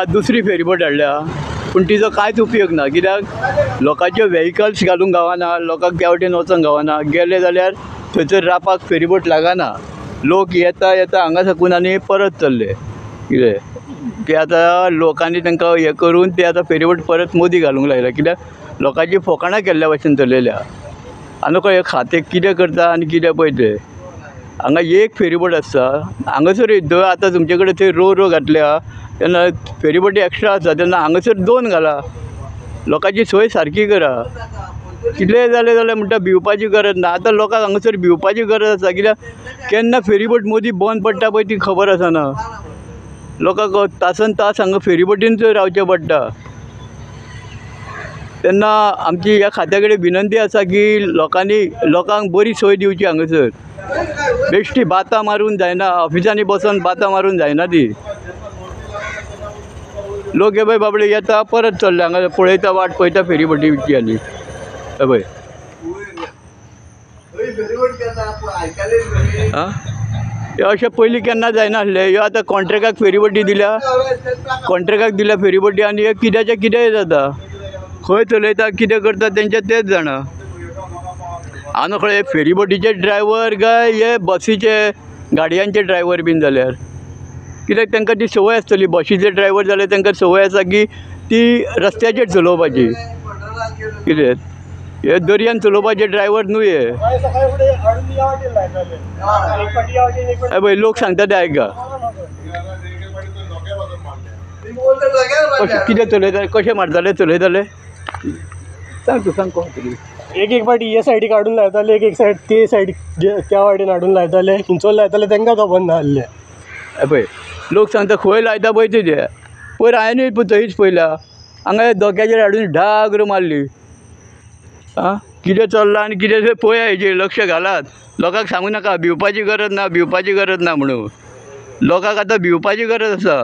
दुसरी फेरीबोट हाडल्या पूण तिचो कांयच उपयोग ना, कित्याक लोकांचे व्हेहिकल्स घालूंक गावना, लोकांक त्या वटेन वचोंक गावना, गेले जाल्यार थंयसर रावपाक फेरीबोट लागना. लोक येता येता हांगा साकून आनी परत चल्ले. कितें ते आतां लोकांनी तांकां हें करून ते आतां फेरीबोट परत मोदी घालूंक लायला, कित्याक लोकांची फोकाणां केल्ल्या भशेन चलयल्या. आनी खंय खातें कितें करता आनी कितें पळय तें. हांगा एक फेरीबोट आसता, हांगासर जर आतां तुमचे कडेन थंय रो घातल्या तेन्ना फेरीबोटी एक्स्ट्रा आसा तेन्ना हांगासर 2 घाला. लोकांची सोय सारकी करा. कितलेंय जालें जाल्यार म्हणटा भिवपाची गरज ना. आतां लोकांक हांगासर भिवपाची गरज आसा, कित्याक केन्ना फेरीबोट मोदी बंद पडटा पळय ती खबर आसना. लोकांक तासन तास हांगा फेरीबोटींच रावचें पडटा. तेन्ना आमची ह्या खात्या कडेन विनंती आसा की लोकांक बरी सोय दिवची. हांगासर बेश्टी बातां मारून जायना, ऑफिसांनी बसून बातां मारून जायना ती. लोक हे पळय बाबडे येता परत चल्ले, हांगा पळयता वाट पळयता फेरीबोटीची. आनी हे पळय आं हे अशें पयलीं केन्ना जायना आसलें. ह्यो आतां कॉन्ट्रॅक्टाक फेरीबोटी दिल्या, कॉन्ट्रॅक्टाक दिल्या फेरीबोटी आनी हे कित्याचें कितेंय जाता. खंय चलयता कितें करता तेंचें तेच जाणा. आनी खंय फेरीबोटीचे ड्रायव्हर काय हे बसीचे गाडयांचे ड्रायव्हर बीन जाल्यार, कित्याक तांकां ती संवय आसतली. बशीचे ड्रायव्हर जाल्यार तांकां संवय आसा की ती रस्त्याचेर चलोवपाची. कितें हे दर्यान चलोवपाचे ड्रायव्हर न्हू हे. पळय लोक सांगता ते आयका. कशें कितें चलयताले, कशें मारताले चलयताले सांग तूं, सांग कोण. एक फाटी हे सायडी काडून लायताले, एक सायड ते सायड त्या वाटेन हाडून लायताले, खंयचो लायताले तांकां खबर ना आसलें. पळय लोक सांगता खंय लायता पळय ते पयर हांवेंय थंयच पयल्या. हांगा धोक्याचेर हाडून ढागर मारली. आं कितें चल्लां आनी कितें तें पळया, हेजेर लक्ष घालात. लोकांक सांगू नाका भिवपाची गरज ना, भिवपाची गरज ना म्हणून. लोकांक आतां भिवपाची गरज आसा.